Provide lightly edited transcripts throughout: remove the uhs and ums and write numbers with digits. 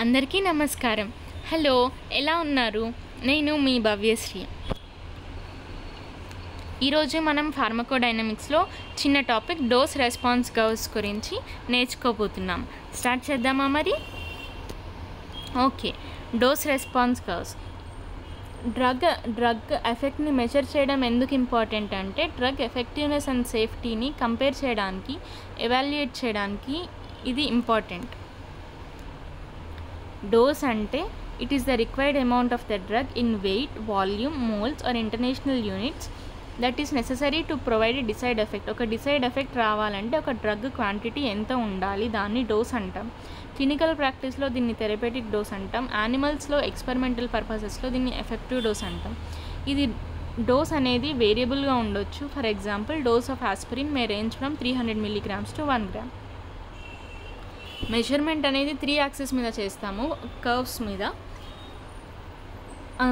అందరికీ నమస్కారం. హలో, ఎలా ఉన్నారు? నేను మీ భవ్యశ్రీ. ఈరోజు మనం ఫార్మకోడైనమిక్స్లో చిన్న టాపిక్ డోస్ రెస్పాన్స్ కర్వ్స్ గురించి నేర్చుకోబోతున్నాం. స్టార్ట్ చేద్దామా మరి? Okay, dose response curves. Drug ఎఫెక్ట్ని మెజర్ చేయడం ఎందుకు ఇంపార్టెంట్ అంటే డ్రగ్ ఎఫెక్టివ్నెస్ అండ్ సేఫ్టీని కంపేర్ చేయడానికి, ఎవాల్యుయేట్ చేయడానికి ఇది ఇంపార్టెంట్. డోస్ అంటే it is the required amount of the drug in weight, volume, moles or international units that is necessary to provide desired effect. ఒక డిసైడ్ ఎఫెక్ట్ రావాలంటే ఒక డ్రగ్ క్వాంటిటీ ఎంత ఉండాలి, దాన్ని డోస్ అంటాం. క్లినికల్ ప్రాక్టీస్లో దీన్ని థెరపేటిక్ డోస్ అంటాం. యానిమల్స్లో ఎక్స్పెరిమెంటల్ పర్పసెస్లో దీన్ని ఎఫెక్టివ్ డోస్ అంటాం. ఇది డోస్ అనేది వేరియబుల్గా ఉండొచ్చు. For example, dose of aspirin May range from 300 mg to 1 gram. Measurement అనేది 3 యాక్సిస్ మీద చేస్తాము, కర్వ్స్ మీద.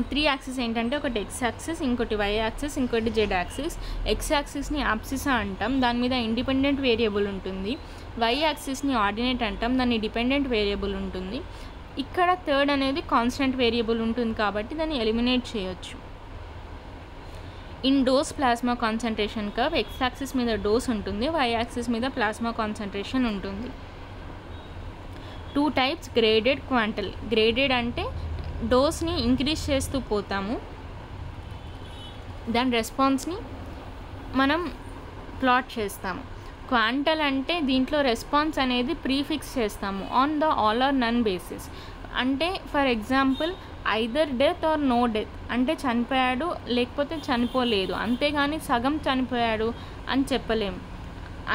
3 యాక్సిస్ ఏంటంటే ఒకటి ఎక్స్ యాక్సిస్, ఇంకోటి వై యాక్సిస్, ఇంకోటి జెడ్ యాక్సిస్. ఎక్స్ యాక్సిస్ని యాబ్సిసా అంటాం, దాని మీద ఇండిపెండెంట్ వేరియబుల్ ఉంటుంది. వై యాక్సిస్ని ఆర్డినేట్ అంటాం, దాన్ని డిపెండెంట్ వేరియబుల్ ఉంటుంది. ఇక్కడ థర్డ్ అనేది కాన్స్టెంట్ వేరియబుల్ ఉంటుంది కాబట్టి దాన్ని ఎలిమినేట్ చేయొచ్చు. In dose plasma concentration curve X axis మీద డోస్ ఉంటుంది, వై యాక్సిస్ మీద ప్లాస్మా కాన్సన్ట్రేషన్ ఉంటుంది. 2 types గ్రేడెడ్, క్వాంటల్. గ్రేడెడ్ అంటే డోస్ని ఇంక్రీజ్ చేస్తూ పోతాము, దాని రెస్పాన్స్ని మనం ప్లాట్ చేస్తాము. క్వాంటల్ అంటే దీంట్లో రెస్పాన్స్ అనేది ప్రీఫిక్స్ చేస్తాము on the all or none basis. అంటే for example, either death or no death అంటే చనిపోయాడు లేకపోతే చనిపోలేదు, అంతేగాని సగం చనిపోయాడు అని చెప్పలేము.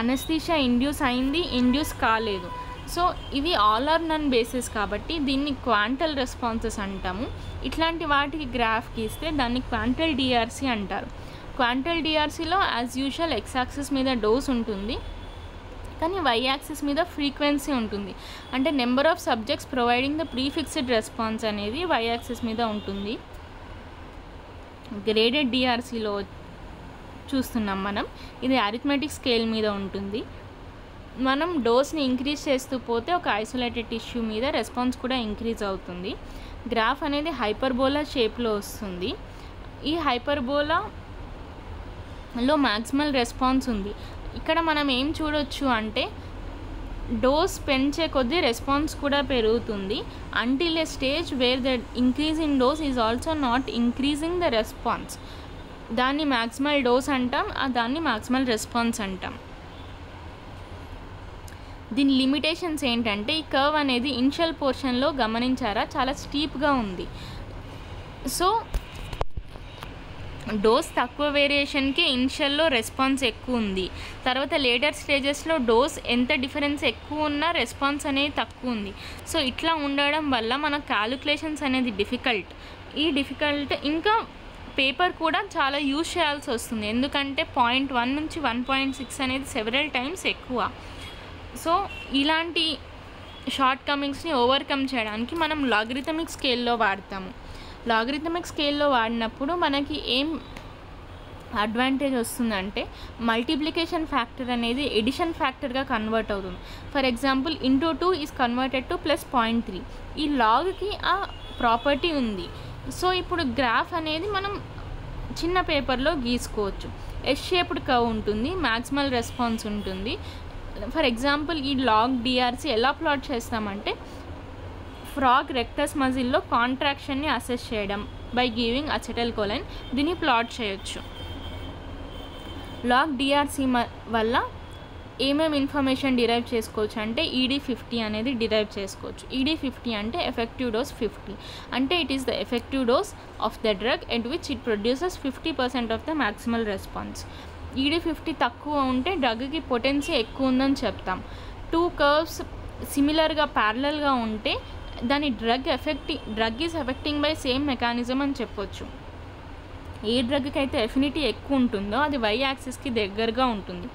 అనస్థీషియా ఇండ్యూస్ అయింది, ఇండ్యూస్ కాలేదు. సో ఇవి ఆల్ ఆర్ నన్ బేసిస్ కాబట్టి దీన్ని క్వాంటల్ రెస్పాన్సెస్ అంటాము. ఇట్లాంటి వాటికి గ్రాఫ్ గీస్తే దాన్ని క్వాంటల్ డిఆర్సీ అంటారు. క్వాంటల్ డిఆర్సీలో యాజ్ యూజువల్ ఎక్స్ యాక్సిస్ మీద డోస్ ఉంటుంది, కానీ వై యాక్సిస్ మీద ఫ్రీక్వెన్సీ ఉంటుంది. అంటే number of subjects providing the prefixed response అనేది వై యాక్సిస్ మీద ఉంటుంది. గ్రేడెడ్ డిఆర్సీలో చూస్తున్నాం మనం, ఇది అరిథమెటిక్ స్కేల్ మీద ఉంటుంది. మనం డోస్ని ఇంక్రీజ్ చేస్తూ పోతే ఒక ఐసోలేటెడ్ టిష్యూ మీద రెస్పాన్స్ కూడా ఇంక్రీజ్ అవుతుంది. గ్రాఫ్ అనేది హైపర్బోలా షేప్లో వస్తుంది. ఈ హైపర్బోలాలో మ్యాక్సిమల్ రెస్పాన్స్ ఉంది. ఇక్కడ మనం ఏం చూడొచ్చు అంటే డోస్ పెంచే కొద్దీ రెస్పాన్స్ కూడా పెరుగుతుంది until A stage where the increase in dose is also not increasing the response. దాన్ని మ్యాక్సిమల్ డోస్ అంటాం, దాన్ని మ్యాక్సిమల్ రెస్పాన్స్ అంటాం. దీని లిమిటేషన్స్ ఏంటంటే ఈ కర్వ్ అనేది ఇనిషియల్ పోర్షన్లో గమనించారా చాలా స్టీప్గా ఉంది. సో డోస్ తక్కువ వేరియేషన్కి ఇనిషియల్లో రెస్పాన్స్ ఎక్కువ ఉంది, తర్వాత లేటర్ స్టేజెస్లో డోస్ ఎంత డిఫరెన్స్ ఎక్కువ ఉన్నా రెస్పాన్స్ అనేది తక్కువ ఉంది. సో ఇట్లా ఉండడం వల్ల మన క్యాలిక్యులేషన్స్ అనేది డిఫికల్ట్. ఇంకా పేపర్ కూడా చాలా యూజ్ చేయాల్సి వస్తుంది, ఎందుకంటే 0.1 నుంచి 1.6 అనేది సెవెరల్ టైమ్స్ ఎక్కువ. సో ఇలాంటి షార్ట్ కమింగ్స్ని ఓవర్కమ్ చేయడానికి మనం లాగరిథమిక్ స్కేల్లో వాడతాము. లాగరిథమిక్ స్కేల్లో వాడినప్పుడు మనకి ఏం అడ్వాంటేజ్ వస్తుందంటే మల్టిప్లికేషన్ ఫ్యాక్టర్ అనేది ఎడిషన్ ఫ్యాక్టర్గా కన్వర్ట్ అవుతుంది. For example, into 2 is converted to +0.3. ఈ లాగ్కి ఆ ప్రాపర్టీ ఉంది. సో ఇప్పుడు గ్రాఫ్ అనేది మనం చిన్న పేపర్లో గీసుకోవచ్చు. ఎస్ షేప్డ్ కర్వ్ ఉంటుంది, మ్యాక్సిమల్ రెస్పాన్స్ ఉంటుంది. ఫర్ ఎగ్జాంపుల్, ఈ లాగ్ డిఆర్సీ ఎలా ప్లాట్ చేస్తామంటే ఫ్రాగ్ రెక్టస్ మజిల్లో కాంట్రాక్షన్ని అసెస్ చేయడం బై గివింగ్ అసెటైల్కోలైన్, దీన్ని ప్లాట్ చేయొచ్చు. లాగ్ డిఆర్సీ వల్ల ఏమేమి ఇన్ఫర్మేషన్ డిరైవ్ చేసుకోవచ్చు అంటే ED50 అనేది డిరైవ్ చేసుకోవచ్చు. ED50 అంటే ఎఫెక్టివ్ డోస్ 50, అంటే it is the effective dose of the drug at which it produces 50% of the maximal response. ED50 తక్కువ ఉంటే డ్రగ్కి పొటెన్సీ ఎక్కువ ఉందని చెప్తాం. 2 కర్వ్స్ సిమిలర్గా ప్యారలల్గా ఉంటే దాని drug is effecting by same mechanism అని చెప్పొచ్చు. ఏ డ్రగ్కి అయితే ఎఫినిటీ ఎక్కువ ఉంటుందో అది వై యాక్సిస్కి దగ్గరగా ఉంటుంది,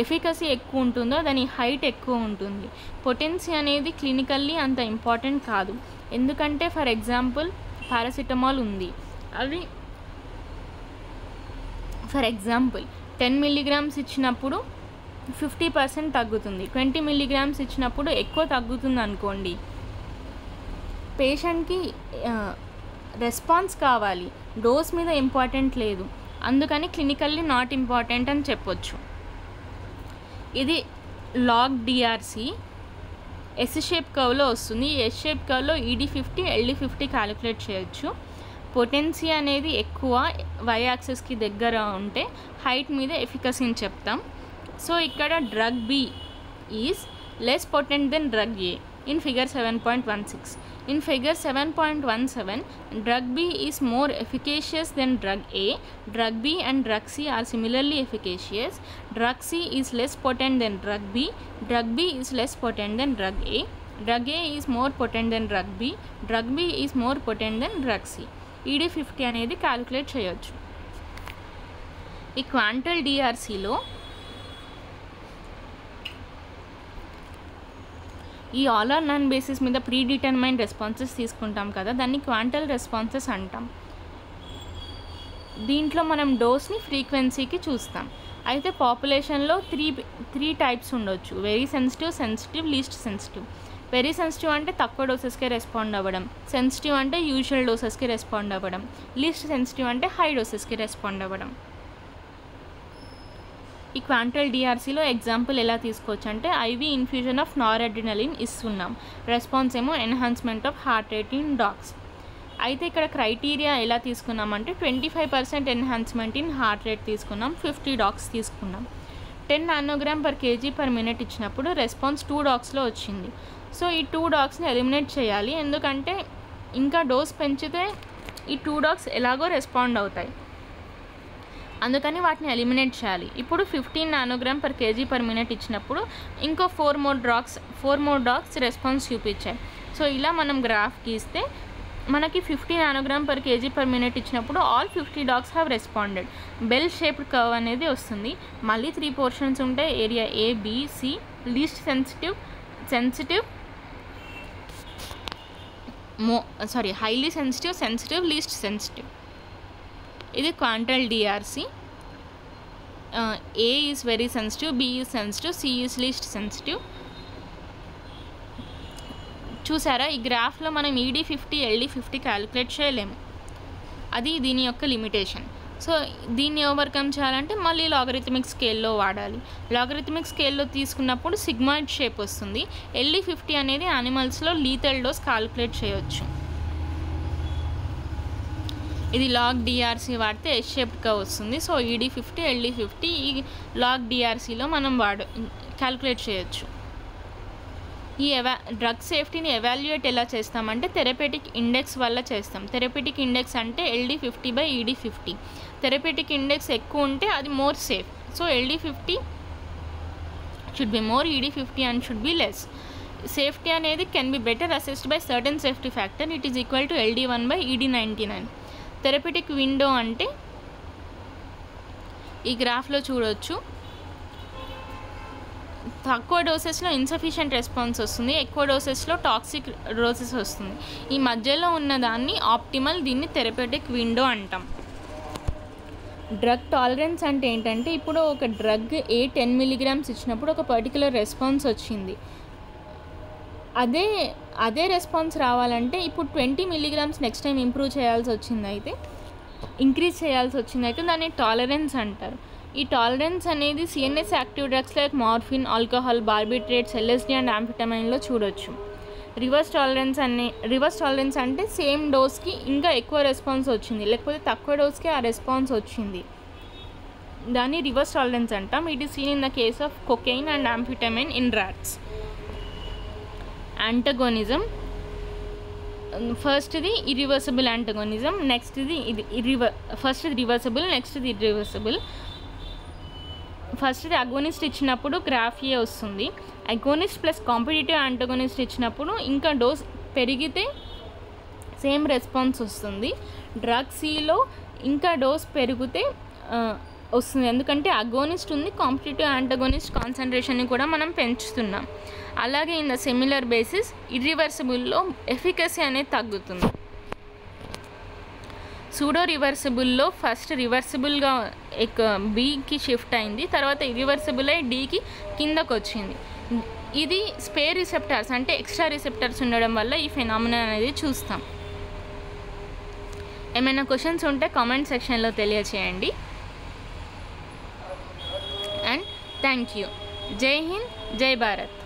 ఎఫికసీ ఎక్కువ ఉంటుందో దాని హైట్ ఎక్కువ ఉంటుంది. పొటెన్సీ అనేది క్లినికల్లీ అంత ఇంపార్టెంట్ కాదు, ఎందుకంటే ఫర్ ఎగ్జాంపుల్ పారాసిటమాల్ ఉంది, అది ఫర్ ఎగ్జాంపుల్ 10 mg ఇచ్చినప్పుడు 50% తగ్గుతుంది, 20 mg ఇచ్చినప్పుడు ఎక్కువ తగ్గుతుంది అనుకోండి. పేషెంట్కి రెస్పాన్స్ కావాలి, డోస్ మీద ఇంపార్టెంట్ లేదు, అందుకని క్లినికల్లీ నాట్ ఇంపార్టెంట్ అని చెప్పొచ్చు. ఇది లాగ్ డిఆర్సి ఎస్ షేప్ కర్వ్లో వస్తుంది. ఈ ఎస్ షేప్ కర్వ్లో ED50 LD50 క్యాలిక్యులేట్ చేయొచ్చు. పొటెన్సీ అనేది ఎక్కువ వై యాక్సెస్కి దగ్గర ఉంటే హైట్ మీద ఎఫికసీని చెప్తాం. సో ఇక్కడ drug B is less potent then drug A in figure 7.16. In figure 7.17, drug B is more efficacious than drug A. Drug B and drug C are similarly efficacious. Drug C is less potent than drug B. Drug B is less potent than drug A. Drug A is more potent than drug B. Drug B is more potent than drug C. ED50 అనేది calculate చేయొచ్చు. ఈ క్వాంటల్ డిఆర్సిలో ఈ all or none basis మీద pre determined responses తీసుకుంటాం కదా, దాన్ని క్వాంటల్ responses అంటాం. దీంట్లో మనం డోస్ని ఫ్రీక్వెన్సీకి చూస్తాం. అయితే పాపులేషన్లో త్రీ టైప్స్ ఉండొచ్చు. Very sensitive, least sensitive. Very sensitive అంటే తక్కువ డోసెస్కే రెస్పాండ్ అవ్వడం, సెన్సిటివ్ అంటే యూజువల్ డోసెస్కి రెస్పాండ్ అవ్వడం, లీస్ట్ సెన్సిటివ్ అంటే హై డోసెస్కి రెస్పాండ్ అవ్వడం. ఈ క్వాంటల్ డిఆర్సీలో ఎగ్జాంపుల్ ఎలా తీసుకోవచ్చు అంటే ఐవీ ఇన్ఫ్యూజన్ ఆఫ్ నార్అడ్రినలిన్ ఇస్తున్నాం, రెస్పాన్స్ ఏమో enhancement of heart rate in dogs. అయితే ఇక్కడ క్రైటీరియా ఎలా తీసుకున్నామంటే 25% ఎన్హాన్స్మెంట్ ఇన్ హార్ట్ రేట్ తీసుకున్నాం, 50 డాగ్స్ తీసుకున్నాం. 10 ng/kg/min ఇచ్చినప్పుడు రెస్పాన్స్ 2 డాగ్స్లో వచ్చింది. సో ఈ 2 డాగ్స్ని ఎలిమినేట్ చేయాలి, ఎందుకంటే ఇంకా డోస్ పెంచితే ఈ 2 డాగ్స్ ఎలాగో రెస్పాండ్ అవుతాయి, అందుకని వాటిని ఎలిమినేట్ చేయాలి. ఇప్పుడు 15 ng/kg/min ఇచ్చినప్పుడు ఇంకో 4 more డాగ్స్ రెస్పాన్స్ చూపించాయి. సో ఇలా మనం గ్రాఫ్ గీస్తే మనకి 15 ng/kg/min ఇచ్చినప్పుడు all 50 dogs have responded. Bell shaped curve అనేది వస్తుంది. మళ్ళీ 3 పోర్షన్స్ ఉంటాయి, area A, B, C. Least highly sensitive, least sensitive. ఇది quantal DRC. A is very sensitive, B is sensitive, C is least sensitive. చూసారా, ఈ గ్రాఫ్లో మనం ED50 LD50 క్యాలిక్యులేట్ చేయలేము, అది దీని యొక్క లిమిటేషన్. సో దీన్ని ఓవర్కమ్ చేయాలంటే మళ్ళీ లాగరిథమిక్ స్కేల్లో వాడాలి. లాగరిథమిక్ స్కేల్లో తీసుకున్నప్పుడు సిగ్మాయిడ్ షేప్ వస్తుంది. LD50 అనేది యానిమల్స్లో లీథల్ డోస్ క్యాలిక్యులేట్ చేయొచ్చు. ఇది లాగ్ డిఆర్సీ వాడితే ఎస్ షేప్డ్ కర్వ్ వస్తుంది. సో ED50 LD50 ఈ లాగ్ డిఆర్సీలో మనం క్యాలిక్యులేట్ చేయొచ్చు. ఈ డ్రగ్ సేఫ్టీని ఎవాల్యుయేట్ ఎలా చేస్తామంటే థెరపేటిక్ ఇండెక్స్ వల్ల చేస్తాం. థెరపేటిక్ ఇండెక్స్ అంటే LD50/ED50. థెరపేటిక్ ఇండెక్స్ ఎక్కువ ఉంటే అది more safe. So LD50 should be more, ED50 and should be less. Safety అనేది can be better assessed by certain safety factor. It is equal to LD1/ED99. Therapeutic window అంటే ఈ గ్రాఫ్లో చూడవచ్చు. తక్కువ డోసెస్లో ఇన్సఫిషియంట్ రెస్పాన్స్ వస్తుంది, ఎక్కువ డోసెస్లో టాక్సిక్ డోసెస్ వస్తుంది. ఈ మధ్యలో ఉన్నదాన్ని ఆప్టిమల్, దీన్ని థెరపేటిక్ విండో అంటాం. డ్రగ్ టాలరెన్స్ అంటే ఏంటంటే ఇప్పుడు ఒక డ్రగ్ 10 mg ఇచ్చినప్పుడు ఒక పర్టికులర్ రెస్పాన్స్ వచ్చింది. అదే రెస్పాన్స్ రావాలంటే ఇప్పుడు 20 mg నెక్స్ట్ టైం ఇంక్రీజ్ చేయాల్సి వచ్చిందైతే దాన్ని టాలరెన్స్ అంటారు. ఈ టాలరెన్స్ అనేది CNS active drugs like morphine, alcohol, barbiturates, LSD and ఆంఫిటమైన్లో చూడొచ్చు. రివర్స్ టాలరెన్స్ అంటే సేమ్ డోస్కి ఇంకా ఎక్కువ రెస్పాన్స్ వచ్చింది, లేకపోతే తక్కువ డోస్కి ఆ రెస్పాన్స్ వచ్చింది, దాన్ని రివర్స్ టాలరెన్స్ అంటాం. It is seen in the case of cocaine and amphetamine in rats. Antagonism, ఫస్ట్ది ఇర్రివర్సిబుల్ యాంటగోనిజం, నెక్స్ట్ది ఫస్ట్ది రివర్సిబుల్, నెక్స్ట్ది ఇర్రివర్సిబుల్. ఫస్ట్ది అగోనిస్ట్ ఇచ్చినప్పుడు గ్రాఫ్ ఏ వస్తుంది. అగోనిస్ట్ ప్లస్ కాంపిటేటివ్ యాంటగోనిస్ట్ ఇచ్చినప్పుడు ఇంకా డోస్ పెరిగితే సేమ్ రెస్పాన్స్ వస్తుంది. డ్రగ్ సిలో ఇంకా డోస్ పెరిగితే వస్తుంది, ఎందుకంటే అగోనిస్ట్ ఉంది, కాంపిటేటివ్ యాంటగోనిస్ట్ కాన్సన్ట్రేషన్ని కూడా మనం పెంచుతున్నాం. అలాగే ఇన్ ద సిమిలర్ బేసిస్ ఇర్రివర్సిబుల్లో ఎఫికసీ అనేది తగ్గుతుంది. సూడో రివర్సిబుల్లో ఫస్ట్ రివర్సిబుల్గా బీకి షిఫ్ట్ అయింది, తర్వాత ఇర్రివర్సిబుల్ అయి డీకి కిందకు వచ్చింది. ఇది స్పేర్ రిసెప్టార్స్ అంటే ఎక్స్ట్రా రిసెప్టార్స్ ఉండడం వల్ల ఈ ఫెనామినా అనేది చూస్తాం. ఏమైనా క్వశ్చన్స్ ఉంటే కామెంట్ సెక్షన్లో తెలియచేయండి. And thank you. జై హింద్, జై భారత్.